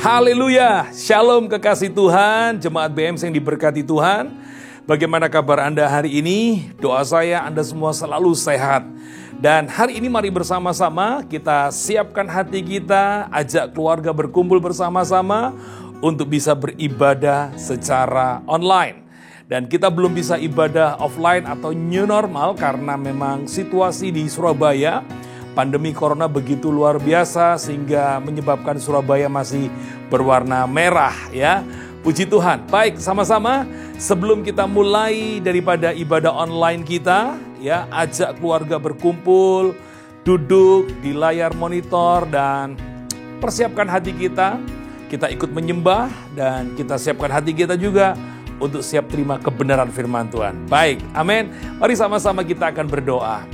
Haleluya, shalom kekasih Tuhan, jemaat BMC yang diberkati Tuhan. Bagaimana kabar Anda hari ini? Doa saya Anda semua selalu sehat. Dan hari ini mari bersama-sama kita siapkan hati kita, ajak keluarga berkumpul bersama-sama untuk bisa beribadah secara online. Dan kita belum bisa ibadah offline atau new normal karena memang situasi di Surabaya, pandemi corona begitu luar biasa sehingga menyebabkan Surabaya masih berwarna merah ya. Puji Tuhan. Baik, sama-sama sebelum kita mulai daripada ibadah online kita ya, ajak keluarga berkumpul, duduk di layar monitor dan persiapkan hati kita. Kita ikut menyembah dan kita siapkan hati kita juga untuk siap terima kebenaran firman Tuhan. Baik, amin. Mari sama-sama kita akan berdoa.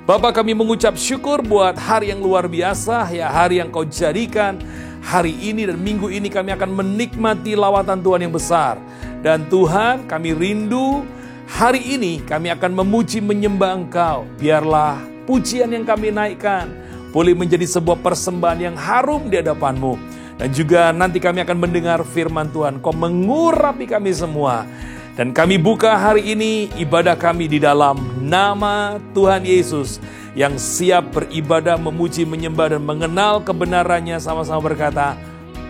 Bapa, kami mengucap syukur buat hari yang luar biasa, ya hari yang Kau jadikan. Hari ini dan minggu ini kami akan menikmati lawatan Tuhan yang besar. Dan Tuhan, kami rindu hari ini kami akan memuji menyembah Engkau. Biarlah pujian yang kami naikkan boleh menjadi sebuah persembahan yang harum di hadapan-Mu. Dan juga nanti kami akan mendengar firman Tuhan. Kau mengurapi kami semua. Dan kami buka hari ini ibadah kami di dalam nama Tuhan Yesus yang siap beribadah, memuji, menyembah, dan mengenal kebenarannya sama-sama berkata,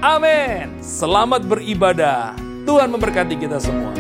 amin. Selamat beribadah. Tuhan memberkati kita semua.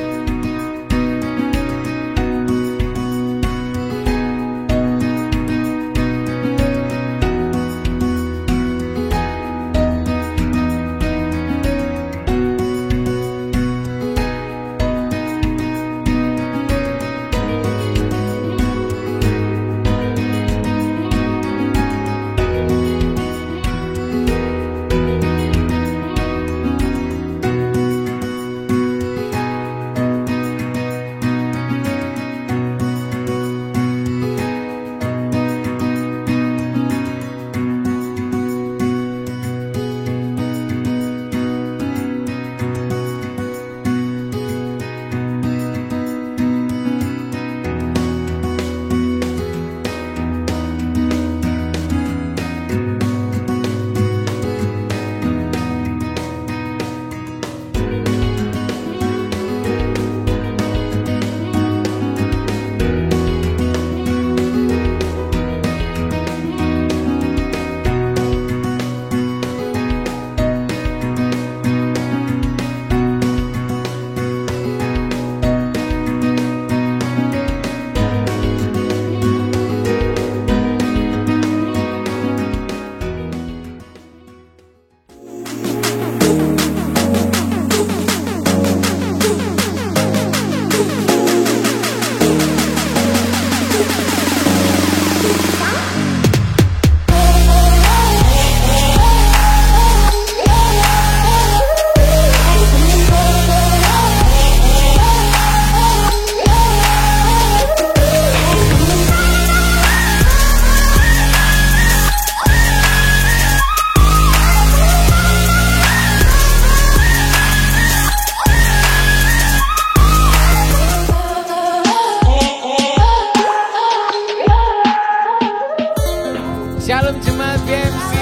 Shalom jemaat BMC,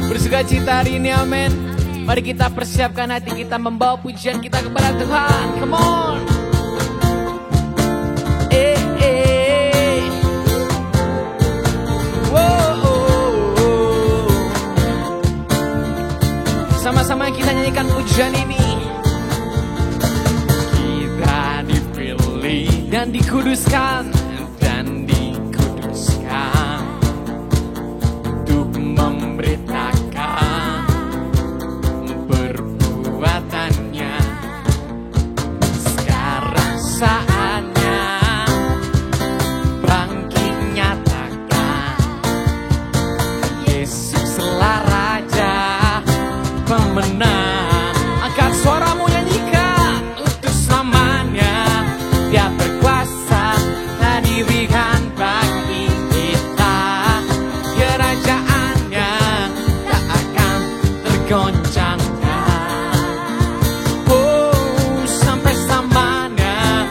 bersukacita hari ini, amin. Mari kita persiapkan hati kita membawa pujian kita kepada Tuhan. Come on. Wow. Sama-sama kita nyanyikan pujian ini. Kita dipilih dan dikuduskan memberitakan perbuatannya. Sekarang saatnya bangkit nyatakan Yesuslah Raja pemenang. Angkat suaramu, nyanyikan utus namanya. Dia berkuasa dan diberikan bagi kita. Kerajaannya tak akan tergoncangkan. Oh, sampai samanya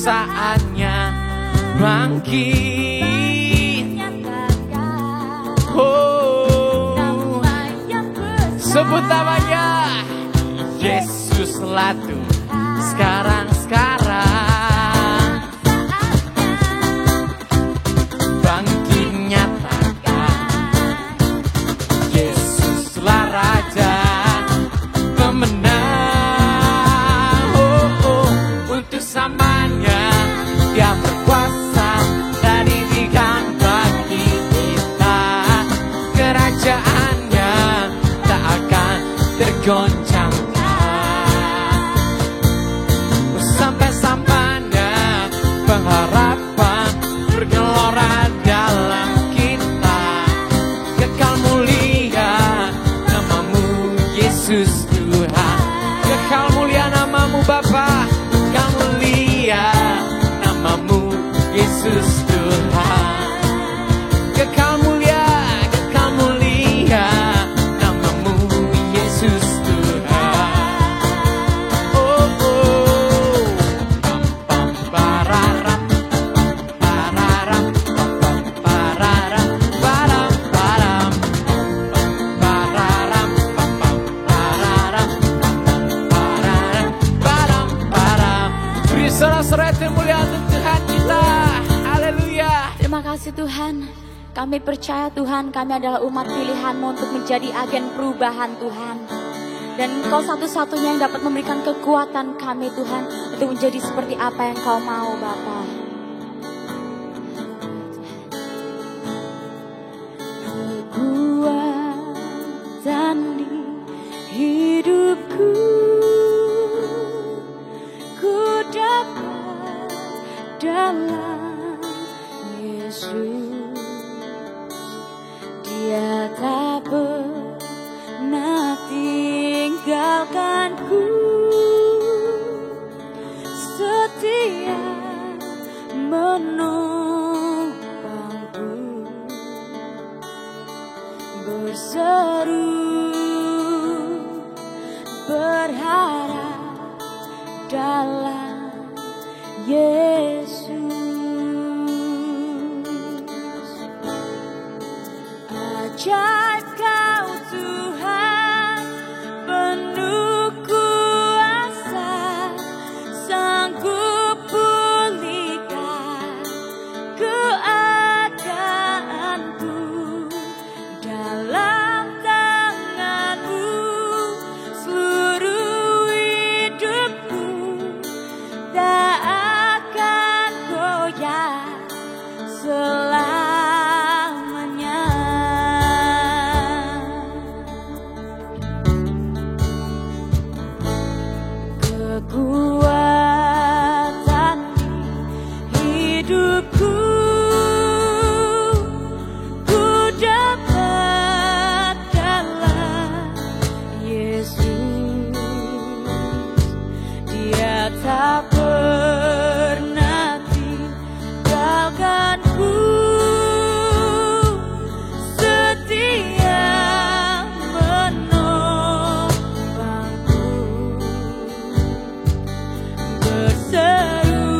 saatnya bangkit. Oh, sebut namanya Yesus Latu. Sekarang bangkit nyatakan Yesuslah Raja pemenang. Untuk samanya Dia berkuasa dan diberikan bagi kita. Kerajaannya tak akan tergoncangkan sampai-sampainya pengharapan bergelora dalam kita. Kekal mulia namamu Yesus Tuhan. Kekal mulia namamu Bapa. Kekal mulia namamu Yesus Tuhan. Kekal mulia namamu Yesus Tuhan. Oh, oh. Pam, pam, pararam. Pararam, pam, pam, pararam. Param, param. Pararam, pam, pam, pararam. Pararam, param, param. Beri sorak-sorai termulia untuk Tuhan kita. Haleluya. Terima kasih Tuhan. Kami percaya Tuhan, kami adalah umat pilihan-Mu untuk menjadi agen perubahan Tuhan. Dan Engkau satu-satunya yang dapat memberikan kekuatan kami Tuhan untuk menjadi seperti apa yang Kau mau Bapa. Kekuatan di hidupku ku dapat dalam Yesus. Dia tak pernah tinggalkanku, setia menopangku, berseru berharap dalam Yesus. Ajaib Kau Tuhan, penuh kuasa, sanggup pulihkan keadaanku. Dalam tangan-Mu seluruh hidupku tak akan goyah selamanya. Kekuatan hidupku ku dapat dalam Yesus. Dia tak pernah tinggalkanku, setia menopangku, berseru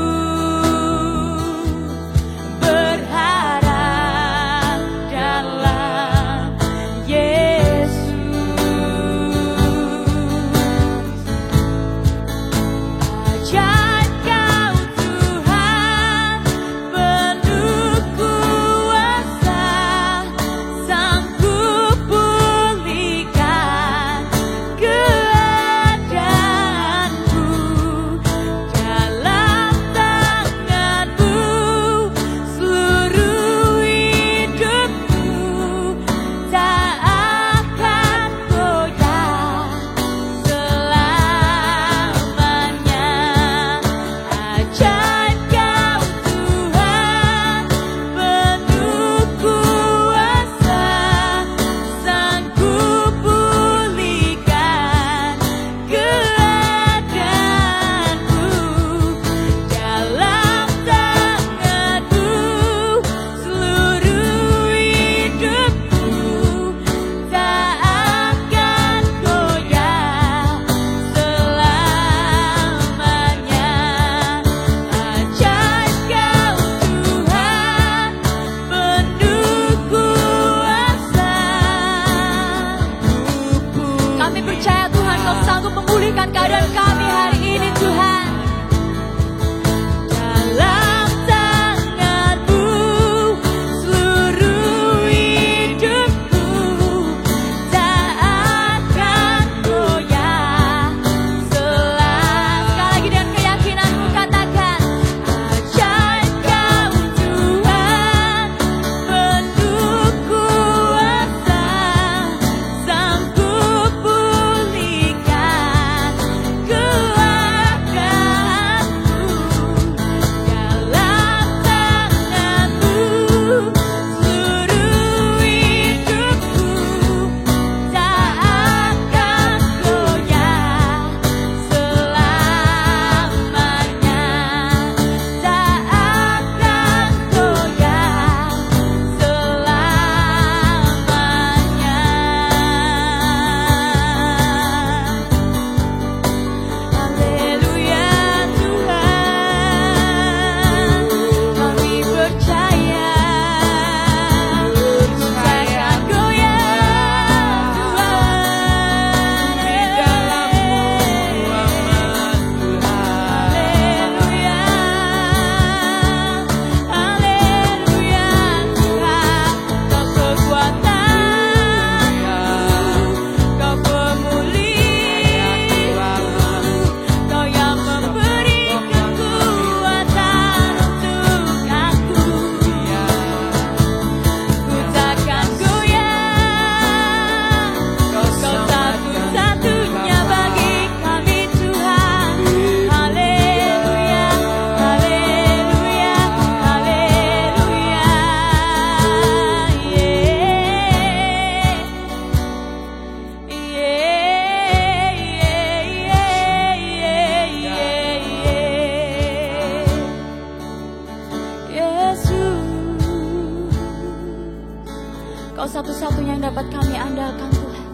Kau satu-satunya yang dapat kami andalkan Tuhan.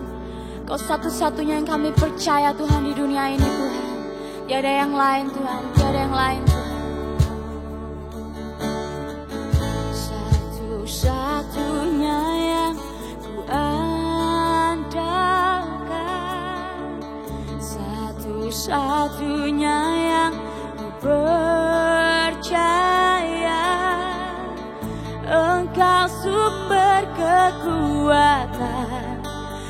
Kau satu-satunya yang kami percaya Tuhan di dunia ini Tuhan. Tiada yang lain Tuhan, tiada yang lain Tuhan. Satu-satunya yang ku andalkan, satu-satunya yang ku percaya. Engkau sumber kekuatan,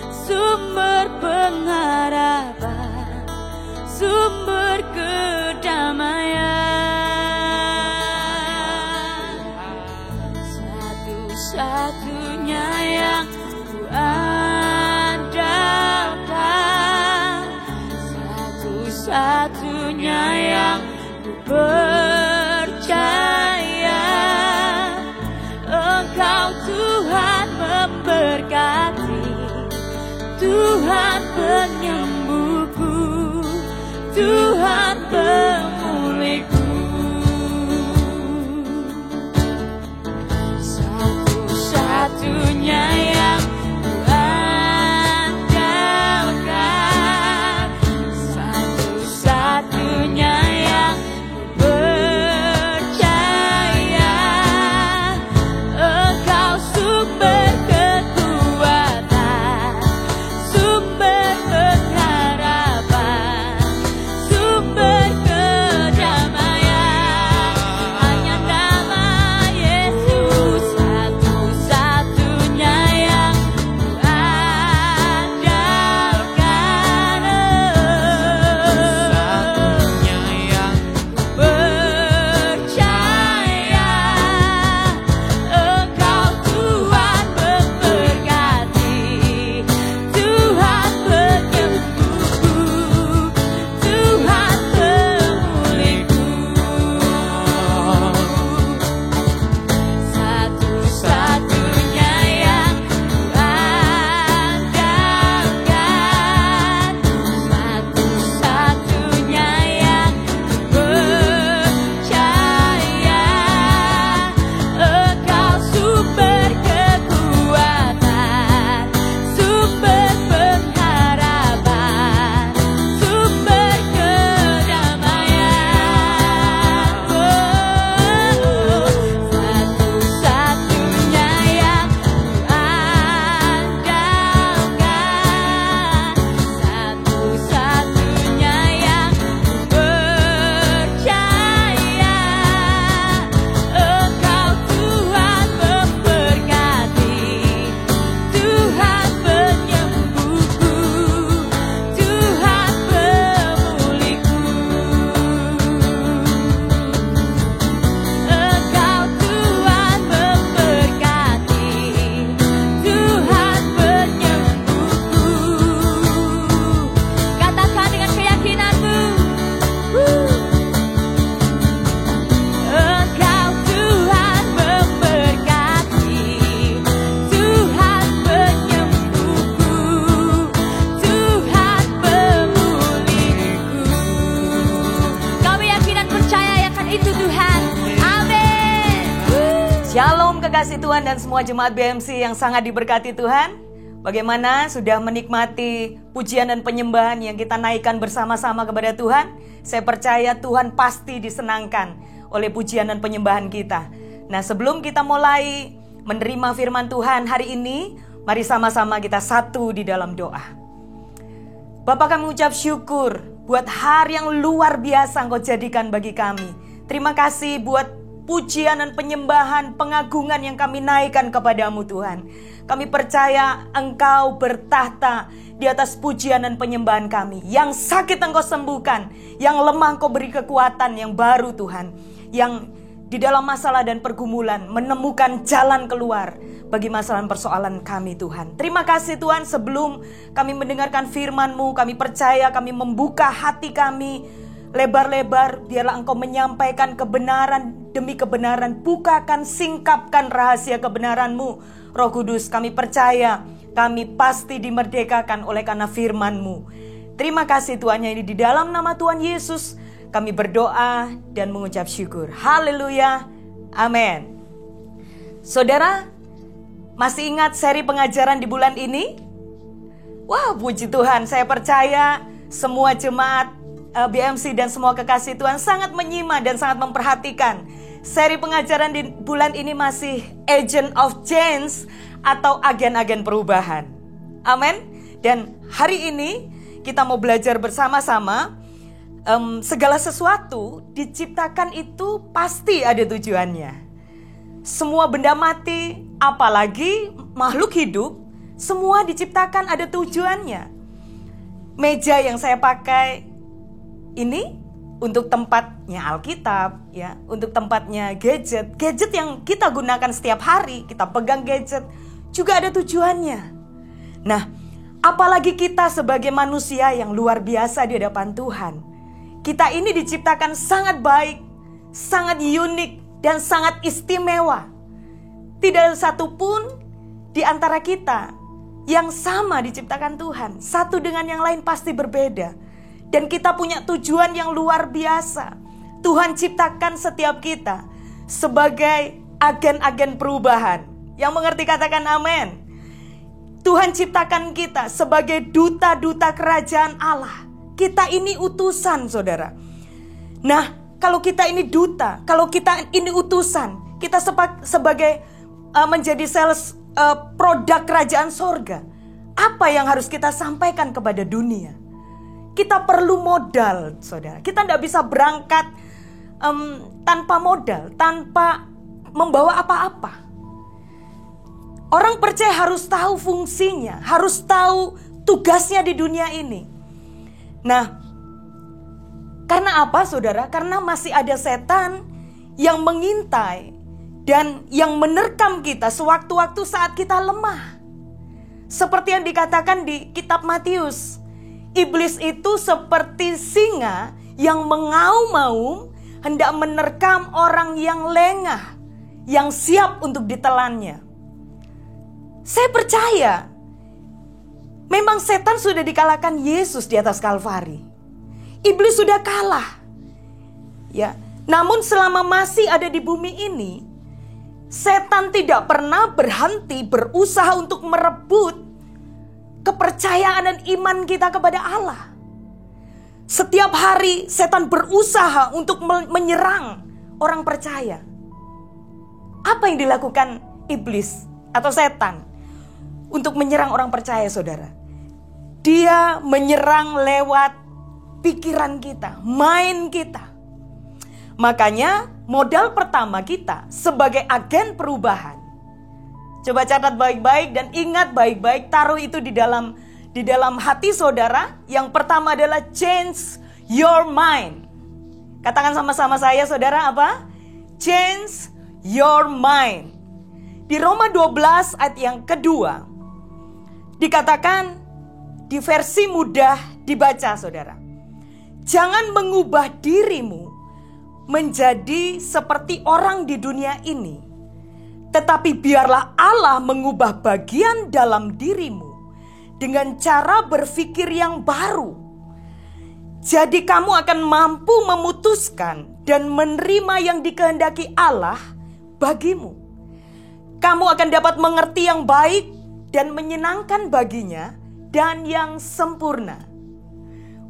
sumber pengharapan, sumber kedamaian. Satu-satunya yang ku andalkan, satu-satunya yang ku percaya. Engkau Tuhan memberkati, Tuhan penyembuhku, Tuhan pemulihku. Satu-satunya yang ku andalkan, satu-satunya yang ku percaya. Engkau sumber kekuatan, sumber pengharapan, sumber kedamaian. Hanya nama Yesus satu-satunya yang ku andalkan, satunya yang ku percaya. Engkau Tuhan memberkati, Tuhan penyembuhku, Tuhan pemulihku. Satu-satunya yang ku andalkan, satu-satunya yang ku percaya. Engkau sumber kekuatan, sumber pengharapan, sumber kedamaian. Satu-satunya yang ku andalkan, satu-satunya yang ku percaya. Engkau Tuhan memberkati, Tuhan penyembuhku, Tuhan pemulihku. Engkau Tuhan memberkati, Tuhan penyembuhku. Katakan dengan keyakinanmu. Engkau Tuhan memberkati, Tuhan penyembuhku, Tuhan pemulihku. Kami yakin dan percaya akan itu Tuhan. Amin. Shalom kekasih Tuhan dan semua jemaat BMC yang sangat diberkati Tuhan. Bagaimana sudah menikmati pujian dan penyembahan yang kita naikkan bersama-sama kepada Tuhan? Saya percaya Tuhan pasti disenangkan oleh pujian dan penyembahan kita. Nah, sebelum kita mulai menerima firman Tuhan hari ini, mari sama-sama kita satu di dalam doa. Bapa, kami ucap syukur buat hari yang luar biasa Engkau jadikan bagi kami. Terima kasih buat pujian dan penyembahan, pengagungan yang kami naikkan kepadamu Tuhan. Kami percaya Engkau bertahta di atas pujian dan penyembahan kami. Yang sakit Engkau sembuhkan, yang lemah Engkau beri kekuatan yang baru Tuhan. Yang di dalam masalah dan pergumulan menemukan jalan keluar bagi masalah dan persoalan kami Tuhan. Terima kasih Tuhan, sebelum kami mendengarkan firman-Mu, kami percaya kami membuka hati kami lebar-lebar, biarlah Engkau menyampaikan kebenaran demi kebenaran, bukakan, singkapkan rahasia kebenaran-Mu. Roh Kudus, kami percaya kami pasti dimerdekakan oleh karena firman-Mu. Terima kasih Tuhan, yang di dalam nama Tuhan Yesus kami berdoa dan mengucap syukur. Haleluya, amin. Saudara, Masih ingat seri pengajaran di bulan ini? Wah, puji Tuhan, saya percaya semua jemaat BMC dan semua kekasih Tuhan sangat menyimak dan sangat memperhatikan. Seri pengajaran di bulan ini masih Agent of Change atau agen-agen perubahan. Amin. Dan hari ini kita mau belajar bersama-sama. Segala sesuatu diciptakan itu pasti ada tujuannya. Semua benda mati, apalagi makhluk hidup, semua diciptakan ada tujuannya. Meja yang saya pakai ini untuk tempatnya Alkitab, ya, untuk tempatnya gadget yang kita gunakan setiap hari, kita pegang gadget juga ada tujuannya. Nah, apalagi kita sebagai manusia yang luar biasa di hadapan Tuhan. Kita ini diciptakan sangat baik, sangat unik, dan sangat istimewa. Tidak ada satupun di antara kita yang sama diciptakan Tuhan. Satu dengan yang lain pasti berbeda. Dan kita punya tujuan yang luar biasa. Tuhan ciptakan setiap kita sebagai agen-agen perubahan. Yang mengerti katakan amin. Tuhan ciptakan kita sebagai duta-duta kerajaan Allah. Kita ini utusan, saudara. Nah, kalau kita ini duta, kalau kita ini utusan, kita sebagai menjadi sales produk kerajaan sorga. Apa yang harus kita sampaikan kepada dunia? Kita perlu modal, saudara. Kita tidak bisa berangkat tanpa modal, tanpa membawa apa-apa. Orang percaya harus tahu fungsinya, harus tahu tugasnya di dunia ini. Nah, karena apa, saudara? Karena masih ada setan yang mengintai dan yang menerkam kita sewaktu-waktu saat kita lemah. Seperti yang dikatakan di kitab Matius, iblis itu seperti singa yang mengaum-ngaum hendak menerkam orang yang lengah, yang siap untuk ditelannya. Saya percaya memang setan sudah dikalahkan Yesus di atas Kalvari. Iblis sudah kalah. Ya, namun selama masih ada di bumi ini, setan tidak pernah berhenti berusaha untuk merebut kepercayaan dan iman kita kepada Allah. Setiap hari setan berusaha untuk menyerang orang percaya. Apa yang dilakukan iblis atau setan untuk menyerang orang percaya, saudara? Dia menyerang lewat pikiran kita, mind kita. Makanya modal pertama kita sebagai agen perubahan. Coba catat baik-baik dan ingat baik-baik, taruh itu di dalam hati saudara. Yang pertama adalah change your mind. Katakan sama-sama saya, saudara, apa? Change your mind. Di Roma 12 ayat yang kedua dikatakan di versi mudah dibaca, saudara. Jangan mengubah dirimu menjadi seperti orang di dunia ini, tetapi biarlah Allah mengubah bagian dalam dirimu dengan cara berpikir yang baru. Jadi kamu akan mampu memutuskan dan menerima yang dikehendaki Allah bagimu. Kamu akan dapat mengerti yang baik dan menyenangkan baginya dan yang sempurna.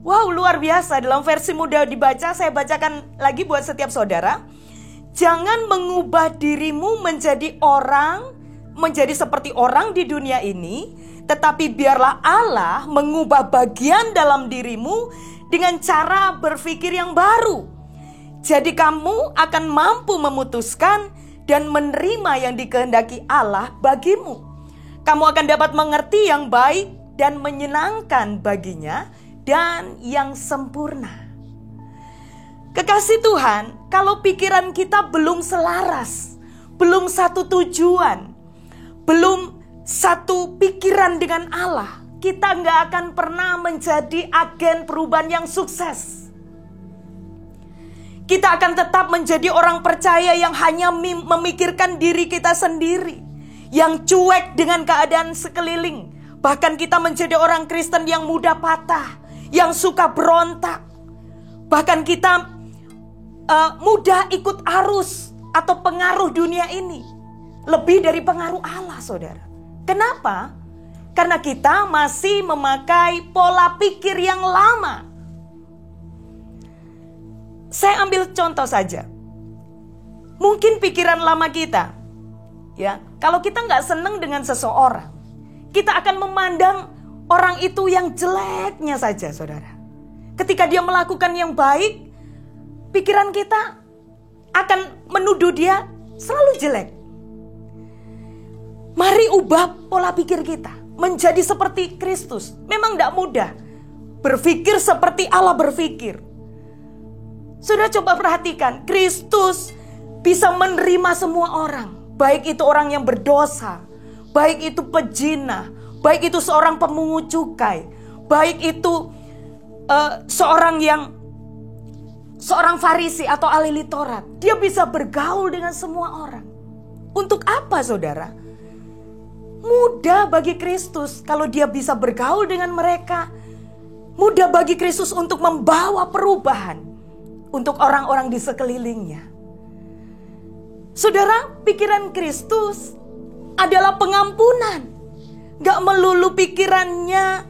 Wow, luar biasa. Dalam versi mudah dibaca, saya bacakan lagi buat setiap saudara. Jangan mengubah dirimu menjadi seperti orang di dunia ini, tetapi biarlah Allah mengubah bagian dalam dirimu dengan cara berpikir yang baru. Jadi kamu akan mampu memutuskan dan menerima yang dikehendaki Allah bagimu. Kamu akan dapat mengerti yang baik dan menyenangkan baginya dan yang sempurna. Kekasih Tuhan, kalau pikiran kita belum selaras, belum satu tujuan, belum satu pikiran dengan Allah, kita nggak akan pernah menjadi agen perubahan yang sukses. Kita akan tetap menjadi orang percaya yang hanya memikirkan diri kita sendiri, yang cuek dengan keadaan sekeliling. Bahkan kita menjadi orang Kristen yang mudah patah, yang suka berontak. Bahkan kita mudah ikut arus atau pengaruh dunia ini. lebih dari pengaruh Allah, saudara. Kenapa? Karena kita masih memakai pola pikir yang lama. Saya ambil contoh saja. Mungkin pikiran lama kita, ya, kalau kita nggak senang dengan seseorang, kita akan memandang orang itu yang jeleknya saja, saudara. Ketika dia melakukan yang baik, pikiran kita akan menuduh dia selalu jelek. Mari ubah pola pikir kita menjadi seperti Kristus. Memang tidak mudah berpikir seperti Allah berpikir. Saudara coba perhatikan, Kristus bisa menerima semua orang. Baik itu orang yang berdosa, baik itu pezina, baik itu seorang pemungut cukai, baik itu seorang Farisi atau ahli Taurat. Dia bisa bergaul dengan semua orang. Untuk apa, saudara? Mudah bagi Kristus kalau dia bisa bergaul dengan mereka. Mudah bagi Kristus untuk membawa perubahan untuk orang-orang di sekelilingnya. Saudara, pikiran Kristus adalah pengampunan. Gak melulu pikirannya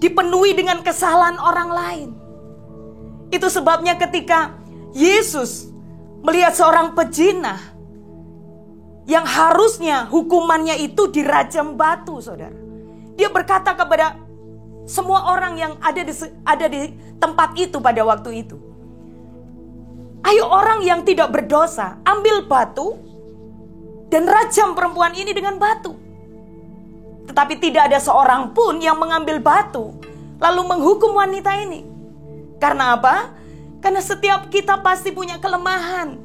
dipenuhi dengan kesalahan orang lain. Itu sebabnya ketika Yesus melihat seorang pezina yang harusnya hukumannya itu dirajam batu, saudara. Dia berkata kepada semua orang yang ada di tempat itu pada waktu itu, ayo orang yang tidak berdosa, ambil batu dan rajam perempuan ini dengan batu. Tetapi tidak ada seorang pun yang mengambil batu lalu menghukum wanita ini. Karena apa? Karena setiap kita pasti punya kelemahan,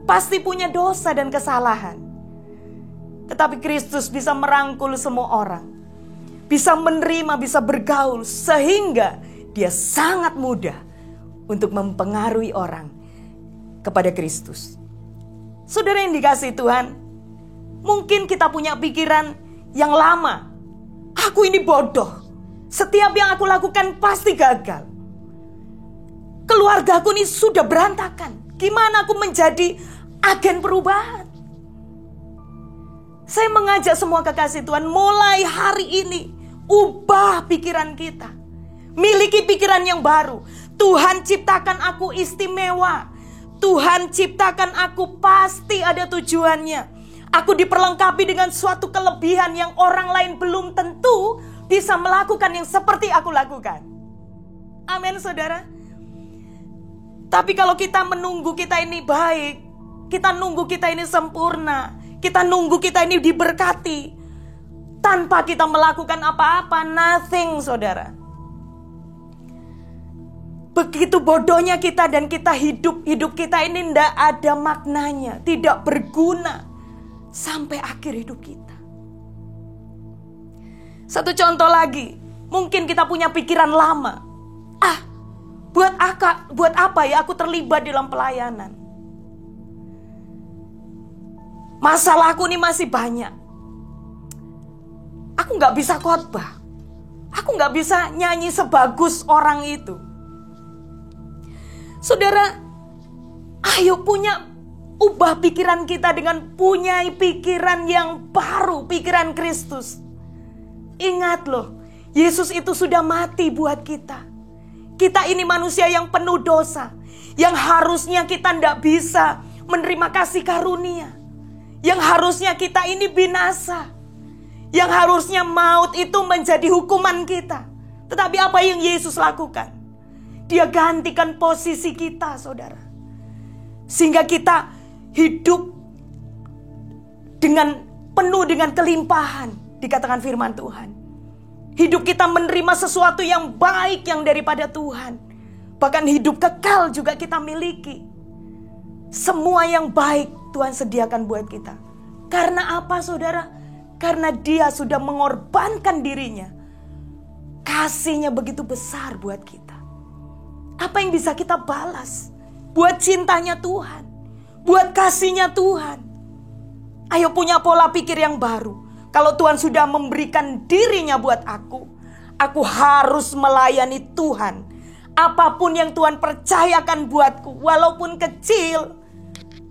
pasti punya dosa dan kesalahan. Tetapi Kristus bisa merangkul semua orang, bisa menerima, bisa bergaul, sehingga dia sangat mudah untuk mempengaruhi orang kepada Kristus. Saudara yang dikasihi Tuhan, mungkin kita punya pikiran yang lama. Aku ini bodoh. Setiap yang aku lakukan pasti gagal. Keluargaku ini sudah berantakan. Gimana aku menjadi agen perubahan? Saya mengajak semua kekasih Tuhan, mulai hari ini ubah pikiran kita. Miliki pikiran yang baru. Tuhan ciptakan aku istimewa. Tuhan ciptakan aku pasti ada tujuannya. Aku diperlengkapi dengan suatu kelebihan yang orang lain belum tentu bisa melakukan yang seperti aku lakukan. Amin, saudara. Tapi kalau kita menunggu kita ini baik, kita nunggu kita ini sempurna, kita nunggu kita ini diberkati, tanpa kita melakukan apa-apa, nothing, saudara. Begitu bodohnya kita dan kita hidup kita ini tidak ada maknanya, tidak berguna sampai akhir hidup kita. Satu contoh lagi, mungkin kita punya pikiran lama. Buat apa ya aku terlibat dalam pelayanan? Masalahku ini masih banyak. Aku gak bisa khotbah. Aku gak bisa nyanyi sebagus orang itu. Saudara, ayo ubah pikiran kita dengan punya pikiran yang baru, pikiran Kristus. Ingat loh, Yesus itu sudah mati buat kita. Kita ini manusia yang penuh dosa, yang harusnya kita tidak bisa menerima kasih karunia, yang harusnya kita ini binasa, yang harusnya maut itu menjadi hukuman kita. Tetapi apa yang Yesus lakukan? Dia gantikan posisi kita, saudara, sehingga kita hidup penuh dengan kelimpahan. Dikatakan firman Tuhan, hidup kita menerima sesuatu yang baik yang daripada Tuhan. Bahkan hidup kekal juga kita miliki. Semua yang baik Tuhan sediakan buat kita. Karena apa, saudara? Karena Dia sudah mengorbankan dirinya. Kasihnya begitu besar buat kita. Apa yang bisa kita balas buat cintanya Tuhan, buat kasihnya Tuhan? Ayo punya pola pikir yang baru. Kalau Tuhan sudah memberikan dirinya buat aku harus melayani Tuhan. Apapun yang Tuhan percayakan buatku, walaupun kecil,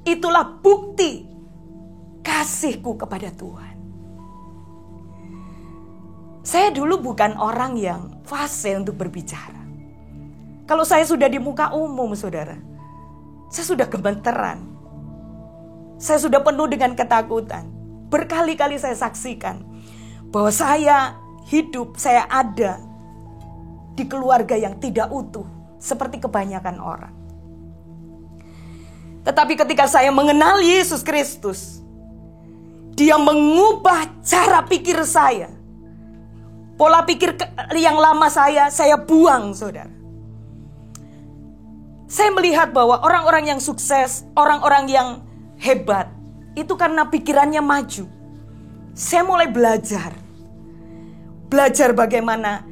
itulah bukti kasih kasihku kepada Tuhan. Saya dulu bukan orang yang fasih untuk berbicara. Kalau saya sudah di muka umum, saudara, saya sudah gemeteran. Saya sudah penuh dengan ketakutan. Berkali-kali saya saksikan bahwa saya hidup, saya ada di keluarga yang tidak utuh, seperti kebanyakan orang. Tetapi ketika saya mengenal Yesus Kristus, Dia mengubah cara pikir saya. Pola pikir yang lama saya buang, saudara. Saya melihat bahwa orang-orang yang sukses, orang-orang yang hebat, itu karena pikirannya maju. Saya mulai belajar. Belajar bagaimana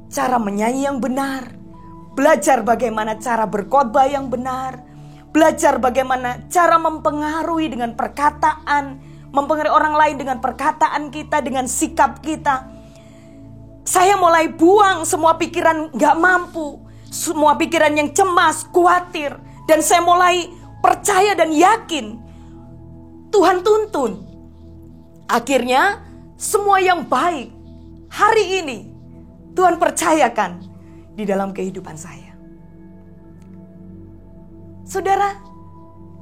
cara menyanyi yang benar. Belajar bagaimana cara berkhotbah yang benar. Belajar bagaimana cara mempengaruhi dengan perkataan, mempengaruhi orang lain dengan perkataan kita, dengan sikap kita. Saya mulai buang semua pikiran gak mampu, semua pikiran yang cemas, khawatir. Dan saya mulai percaya dan yakin Tuhan tuntun. Akhirnya semua yang baik hari ini Tuhan percayakan di dalam kehidupan saya. Saudara,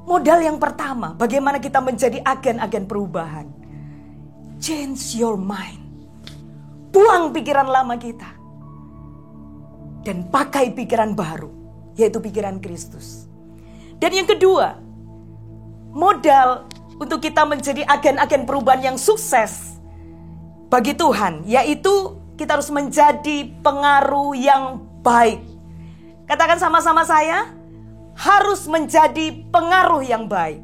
modal yang pertama, bagaimana kita menjadi agen-agen perubahan. Change your mind. Buang pikiran lama kita. Dan pakai pikiran baru, yaitu pikiran Kristus. Dan yang kedua, modal untuk kita menjadi agen-agen perubahan yang sukses bagi Tuhan, yaitu kita harus menjadi pengaruh yang baik. Katakan sama-sama saya, harus menjadi pengaruh yang baik.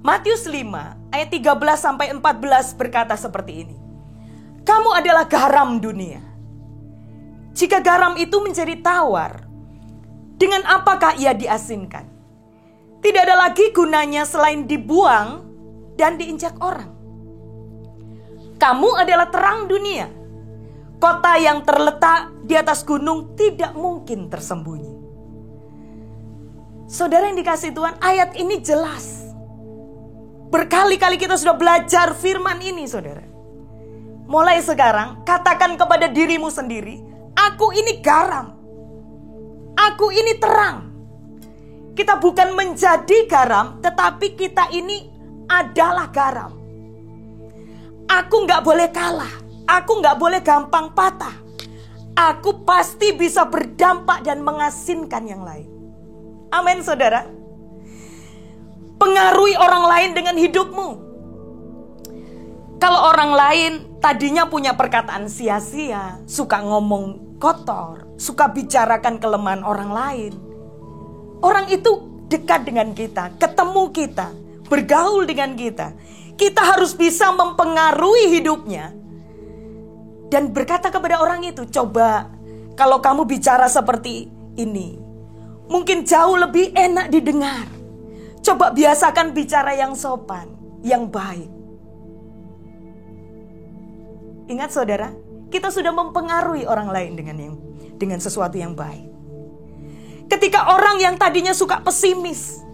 Matius 5 ayat 13 sampai 14 berkata seperti ini. Kamu adalah garam dunia. Jika garam itu menjadi tawar, dengan apakah ia diasinkan? Tidak ada lagi gunanya selain dibuang dan diinjak orang. Kamu adalah terang dunia. Kota yang terletak di atas gunung tidak mungkin tersembunyi. Saudara yang dikasihi Tuhan, ayat ini jelas. Berkali-kali kita sudah belajar firman ini, saudara. Mulai sekarang, katakan kepada dirimu sendiri, aku ini garam. Aku ini terang. Kita bukan menjadi garam, tetapi kita ini adalah garam. Aku gak boleh kalah. Aku gak boleh gampang patah. Aku pasti bisa berdampak dan mengasinkan yang lain. Amin, saudara. Pengaruhi orang lain dengan hidupmu. Kalau orang lain tadinya punya perkataan sia-sia, suka ngomong kotor, suka bicarakan kelemahan orang lain, orang itu dekat dengan kita, ketemu kita, bergaul dengan kita. Kita harus bisa mempengaruhi hidupnya dan berkata kepada orang itu, coba kalau kamu bicara seperti ini, mungkin jauh lebih enak didengar. Coba biasakan bicara yang sopan, yang baik. Ingat saudara, kita sudah mempengaruhi orang lain dengan sesuatu yang baik. Ketika orang yang tadinya suka pesimis,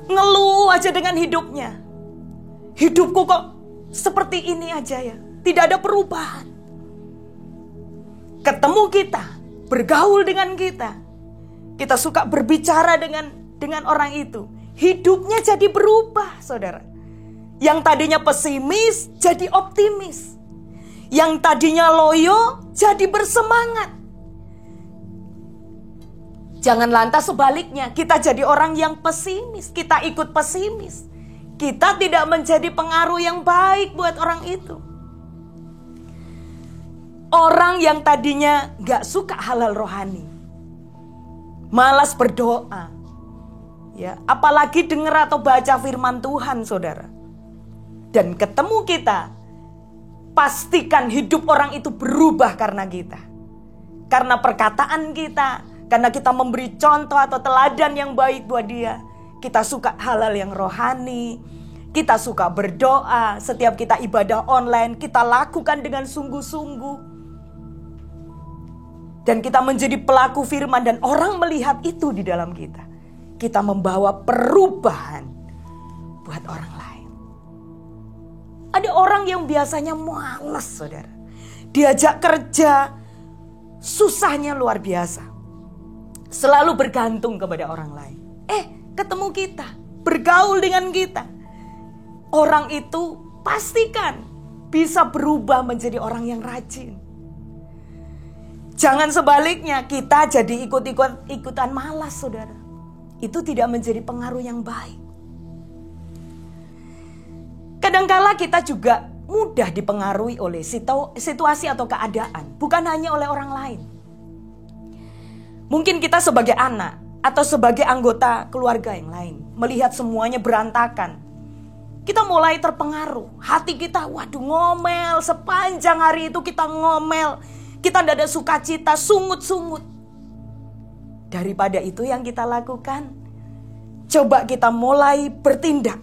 ngeluh aja dengan hidupnya. Hidupku kok seperti ini aja ya, tidak ada perubahan. Ketemu kita, bergaul dengan kita. Kita suka berbicara dengan orang itu. Hidupnya jadi berubah, saudara. Yang tadinya pesimis jadi optimis. Yang tadinya loyo jadi bersemangat. Jangan lantas sebaliknya, kita jadi orang yang pesimis. Kita ikut pesimis. Kita tidak menjadi pengaruh yang baik buat orang itu. Orang yang tadinya gak suka hal-hal rohani, malas berdoa, ya, apalagi dengar atau baca firman Tuhan, saudara. Dan ketemu kita, pastikan hidup orang itu berubah karena kita. Karena perkataan kita, karena kita memberi contoh atau teladan yang baik buat dia. Kita suka hal-hal yang rohani, kita suka berdoa, setiap kita ibadah online, kita lakukan dengan sungguh-sungguh. Dan kita menjadi pelaku firman dan orang melihat itu di dalam kita. Kita membawa perubahan buat orang lain. Ada orang yang biasanya malas, saudara. Diajak kerja, susahnya luar biasa. Selalu bergantung kepada orang lain. Ketemu kita, bergaul dengan kita. Orang itu pastikan bisa berubah menjadi orang yang rajin. Jangan sebaliknya, kita jadi ikutan malas, saudara. Itu tidak menjadi pengaruh yang baik. Kadangkala kita juga mudah dipengaruhi oleh situasi atau keadaan, bukan hanya oleh orang lain. Mungkin kita sebagai anak atau sebagai anggota keluarga yang lain melihat semuanya berantakan. Kita mulai terpengaruh. Hati kita, waduh, ngomel. Sepanjang hari itu kita ngomel. Kita tidak ada sukacita, sungut-sungut. Daripada itu yang kita lakukan, coba kita mulai bertindak.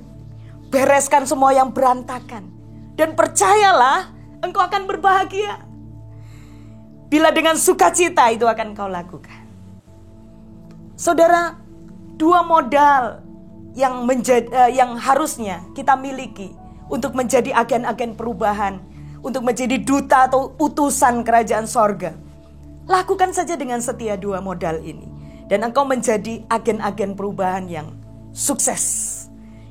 Bereskan semua yang berantakan. Dan percayalah, engkau akan berbahagia. Bila dengan sukacita itu akan kau lakukan. Saudara, dua modal yang harusnya kita miliki untuk menjadi agen-agen perubahan, untuk menjadi duta atau utusan kerajaan sorga. Lakukan saja dengan setia dua modal ini. Dan engkau menjadi agen-agen perubahan yang sukses.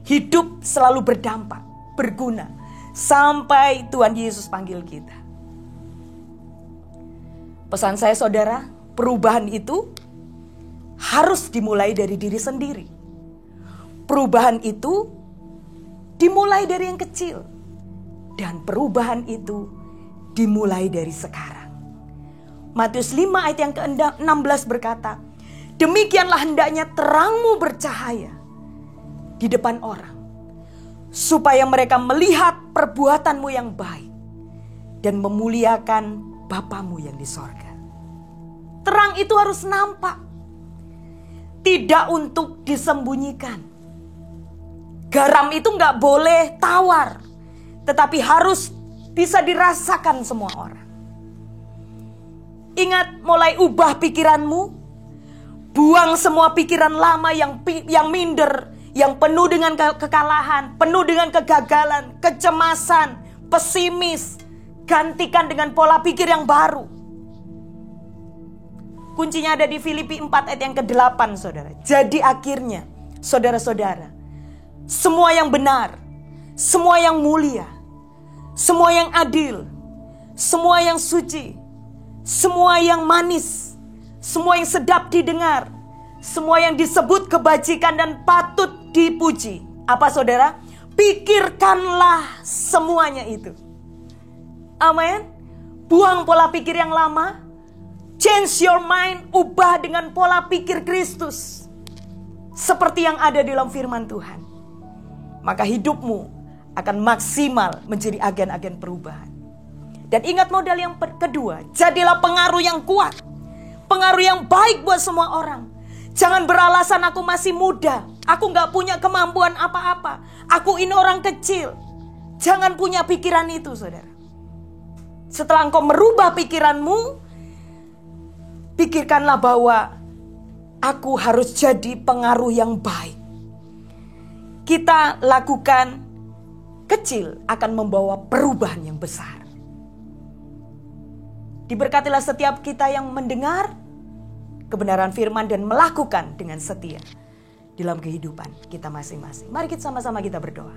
Hidup selalu berdampak, berguna. Sampai Tuhan Yesus panggil kita. Pesan saya, saudara, perubahan itu harus dimulai dari diri sendiri. Perubahan itu dimulai dari yang kecil. Dan perubahan itu dimulai dari sekarang. Matius 5 ayat yang ke-16 berkata, demikianlah hendaknya terangmu bercahaya di depan orang, supaya mereka melihat perbuatanmu yang baik dan memuliakan Bapamu yang di sorga. Terang itu harus nampak, tidak untuk disembunyikan. Garam itu gak boleh tawar, tetapi harus bisa dirasakan semua orang. Ingat, mulai ubah pikiranmu. Buang semua pikiran lama yang minder, yang penuh dengan kekalahan, penuh dengan kegagalan, kecemasan, pesimis. Gantikan dengan pola pikir yang baru. Kuncinya ada di Filipi 4 ayat yang ke-8, saudara. Jadi akhirnya, saudara-saudara, semua yang benar, semua yang mulia, semua yang adil, semua yang suci, semua yang manis, semua yang sedap didengar, semua yang disebut kebajikan dan patut dipuji. Apa, saudara? Pikirkanlah semuanya itu. Amin. Buang pola pikir yang lama. Change your mind. Ubah dengan pola pikir Kristus. Seperti yang ada dalam firman Tuhan. Maka hidupmu akan maksimal menjadi agen-agen perubahan. Dan ingat modal yang kedua. Jadilah pengaruh yang kuat. Pengaruh yang baik buat semua orang. Jangan beralasan aku masih muda. Aku gak punya kemampuan apa-apa. Aku ini orang kecil. Jangan punya pikiran itu, saudara. Setelah engkau merubah pikiranmu, pikirkanlah bahwa aku harus jadi pengaruh yang baik. Kita lakukan kecil akan membawa perubahan yang besar. Diberkatilah setiap kita yang mendengar kebenaran firman dan melakukan dengan setia dalam kehidupan kita masing-masing. Mari kita sama-sama kita berdoa.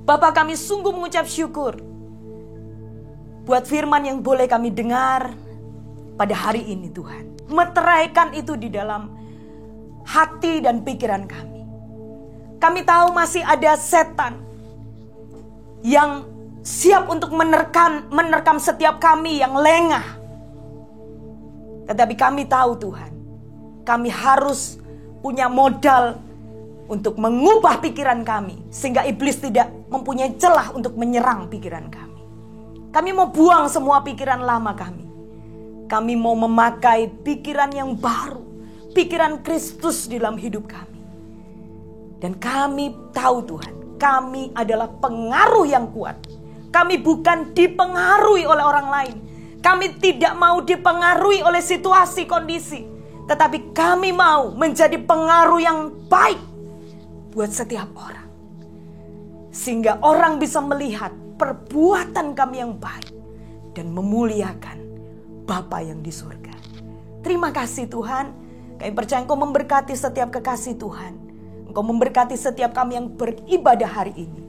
Bapa, kami sungguh mengucap syukur buat firman yang boleh kami dengar pada hari ini, Tuhan. Meteraikan itu di dalam hati dan pikiran kami. Kami tahu masih ada setan yang siap untuk menerkam setiap kami yang lengah. Tetapi kami tahu, Tuhan, kami harus punya modal untuk mengubah pikiran kami, sehingga iblis tidak mempunyai celah untuk menyerang pikiran kami. Kami mau buang semua pikiran lama kami. Kami mau memakai pikiran yang baru, pikiran Kristus dalam hidup kami. Dan kami tahu, Tuhan, kami adalah pengaruh yang kuat. Kami bukan dipengaruhi oleh orang lain. Kami tidak mau dipengaruhi oleh situasi kondisi. Tetapi kami mau menjadi pengaruh yang baik buat setiap orang. sehingga orang bisa melihat perbuatan kami yang baik dan memuliakan Bapa yang di surga. Terima kasih Tuhan, kami percaya Engkau memberkati setiap kekasih Tuhan. Engkau memberkati setiap kami yang beribadah hari ini.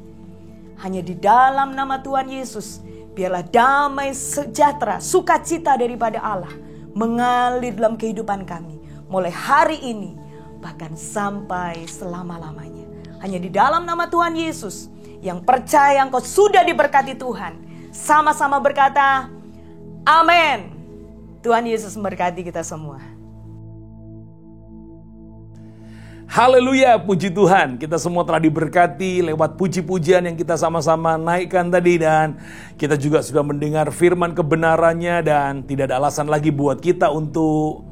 Hanya di dalam nama Tuhan Yesus, biarlah damai, sejahtera, sukacita daripada Allah mengalir dalam kehidupan kami. Mulai hari ini, bahkan sampai selama-lamanya. Hanya di dalam nama Tuhan Yesus, yang percaya engkau sudah diberkati Tuhan, sama-sama berkata, amin. Tuhan Yesus memberkati kita semua. Haleluya, puji Tuhan. Kita semua telah diberkati lewat puji-pujian yang kita sama-sama naikkan tadi. Dan kita juga sudah mendengar firman kebenarannya. Dan tidak ada alasan lagi buat kita untuk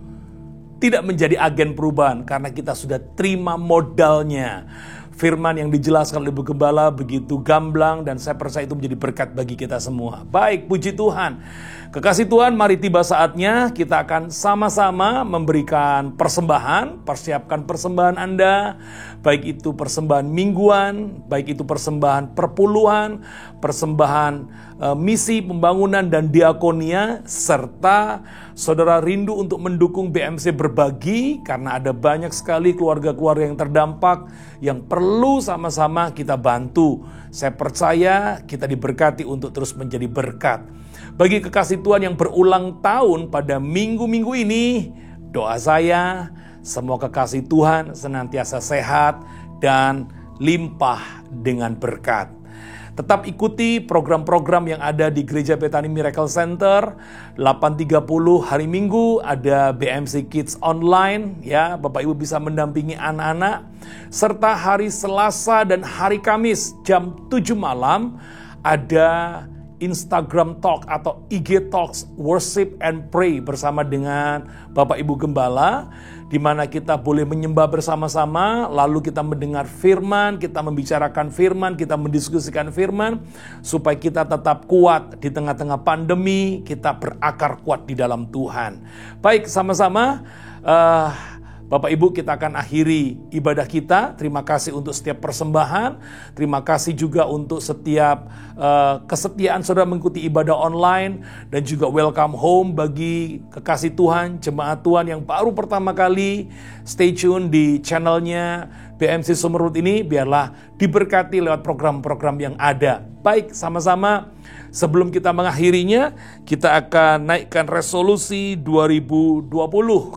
tidak menjadi agen perubahan. Karena kita sudah terima modalnya. Firman yang dijelaskan oleh Ibu Gembala begitu gamblang. Dan saya percaya itu menjadi berkat bagi kita semua. Baik, puji Tuhan. Kekasih Tuhan, mari tiba saatnya kita akan sama-sama memberikan persembahan. Persiapkan persembahan Anda, baik itu persembahan mingguan, baik itu persembahan perpuluhan, persembahan misi pembangunan dan diakonia, serta saudara rindu untuk mendukung BMC Berbagi, karena ada banyak sekali keluarga-keluarga yang terdampak yang perlu sama-sama kita bantu. Saya percaya kita diberkati untuk terus menjadi berkat. Bagi kekasih Tuhan yang berulang tahun pada minggu-minggu ini, doa saya semua kekasih Tuhan senantiasa sehat dan limpah dengan berkat. Tetap ikuti program-program yang ada di Gereja Bethany Miracle Center. 8.30 hari Minggu ada BMC Kids Online, ya, Bapak Ibu bisa mendampingi anak-anak. Serta hari Selasa dan hari Kamis jam 7 malam ada Instagram Talk atau IG Talks Worship and Pray bersama dengan Bapak Ibu Gembala, di mana kita boleh menyembah bersama-sama, lalu kita mendengar firman, kita membicarakan firman, kita mendiskusikan firman, supaya kita tetap kuat di tengah-tengah pandemi, kita berakar kuat di dalam Tuhan. Baik, sama-sama Bapak Ibu, kita akan akhiri ibadah kita. Terima kasih untuk setiap persembahan. Terima kasih juga untuk setiap kesetiaan saudara mengikuti ibadah online. Dan juga welcome home bagi kekasih Tuhan, jemaat Tuhan yang baru pertama kali stay tune di channelnya BMC Sumerut ini. Biarlah diberkati lewat program-program yang ada. Baik, sama-sama. Sebelum kita mengakhirinya, kita akan naikkan resolusi 2020.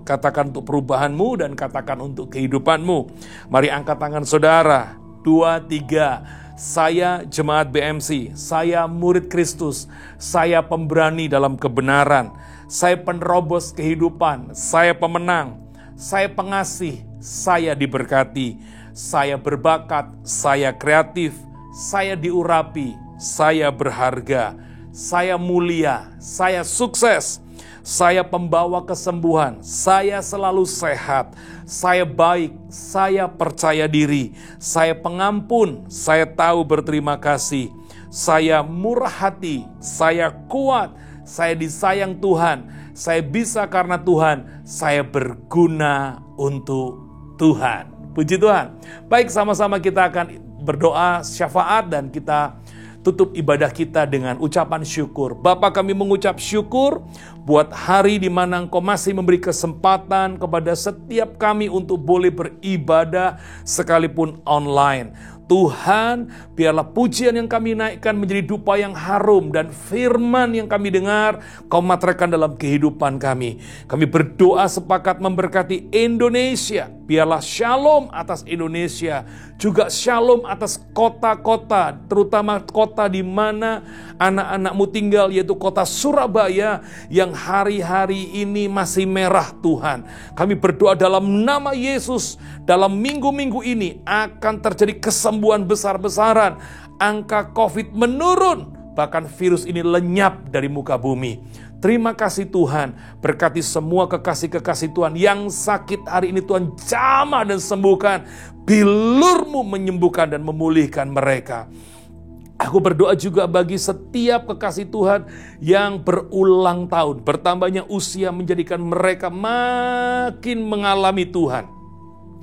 Katakan untuk perubahanmu dan katakan untuk kehidupanmu. Mari angkat tangan saudara. 2, 3. Saya jemaat BMC, saya murid Kristus, saya pemberani dalam kebenaran, saya penerobos kehidupan, saya pemenang, saya pengasih, saya diberkati, saya berbakat, saya kreatif, saya diurapi, saya berharga, saya mulia, saya sukses, saya pembawa kesembuhan, saya selalu sehat, saya baik, saya percaya diri, saya pengampun, saya tahu berterima kasih, saya murah hati, saya kuat, saya disayang Tuhan, saya bisa karena Tuhan, saya berguna untuk Tuhan. Puji Tuhan. Baik, sama-sama kita akan berdoa syafaat dan kita tutup ibadah kita dengan ucapan syukur. Bapa, kami mengucap syukur buat hari di mana Engkau masih memberi kesempatan kepada setiap kami untuk boleh beribadah sekalipun online. Tuhan, biarlah pujian yang kami naikkan menjadi dupa yang harum dan firman yang kami dengar Kau materaikan dalam kehidupan kami. Kami berdoa sepakat memberkati Indonesia. Biarlah shalom atas Indonesia, juga shalom atas kota-kota, terutama kota di mana anak-anak-Mu tinggal, yaitu kota Surabaya yang hari-hari ini masih merah Tuhan. Kami berdoa dalam nama Yesus, dalam minggu-minggu ini akan terjadi kesembuhan besar-besaran, angka COVID menurun, bahkan virus ini lenyap dari muka bumi. Terima kasih Tuhan, berkati semua kekasih-kekasih Tuhan yang sakit hari ini Tuhan jamah dan sembuhkan. Bilur-Mu menyembuhkan dan memulihkan mereka. Aku berdoa juga bagi setiap kekasih Tuhan yang berulang tahun. Bertambahnya usia menjadikan mereka makin mengalami Tuhan.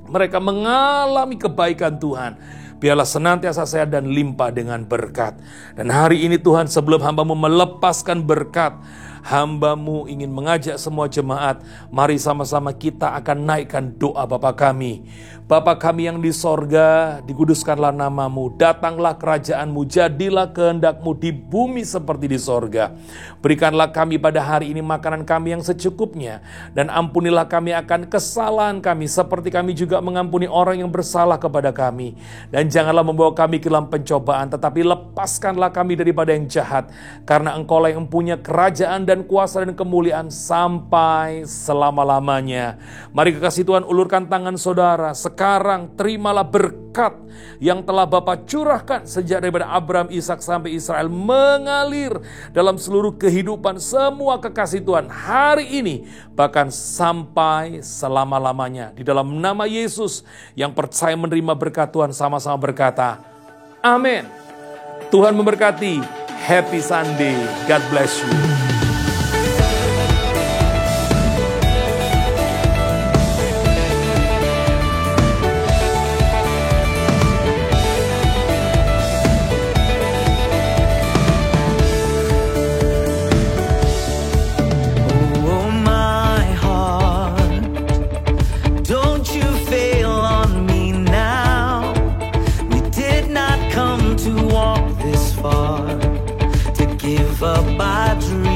Mereka mengalami kebaikan Tuhan. biarlah senantiasa sehat dan limpah dengan berkat. Dan hari ini Tuhan, sebelum hamba-Mu melepaskan berkat, hamba-Mu ingin mengajak semua jemaat, mari sama-sama kita akan naikkan doa Bapa kami. Bapa kami yang di sorga, dikuduskanlah nama-Mu, datanglah kerajaan-Mu, jadilah kehendak-Mu di bumi seperti di sorga. Berikanlah kami pada hari ini makanan kami yang secukupnya, dan ampunilah kami akan kesalahan kami, seperti kami juga mengampuni orang yang bersalah kepada kami. Dan janganlah membawa kami ke dalam pencobaan, tetapi lepaskanlah kami daripada yang jahat, karena Engkaulah yang punya kerajaan dan kuasa dan kemuliaan sampai selama-lamanya. Mari kekasih Tuhan, ulurkan tangan saudara. Sekarang terimalah berkat yang telah Bapa curahkan sejak daripada Abraham, Ishak sampai Israel, mengalir dalam seluruh kehidupan semua kekasih Tuhan hari ini, bahkan sampai selama-lamanya. Di dalam nama Yesus, yang percaya menerima berkat Tuhan sama-sama berkata, amin. Tuhan memberkati. Happy Sunday. God bless you. Up our dreams.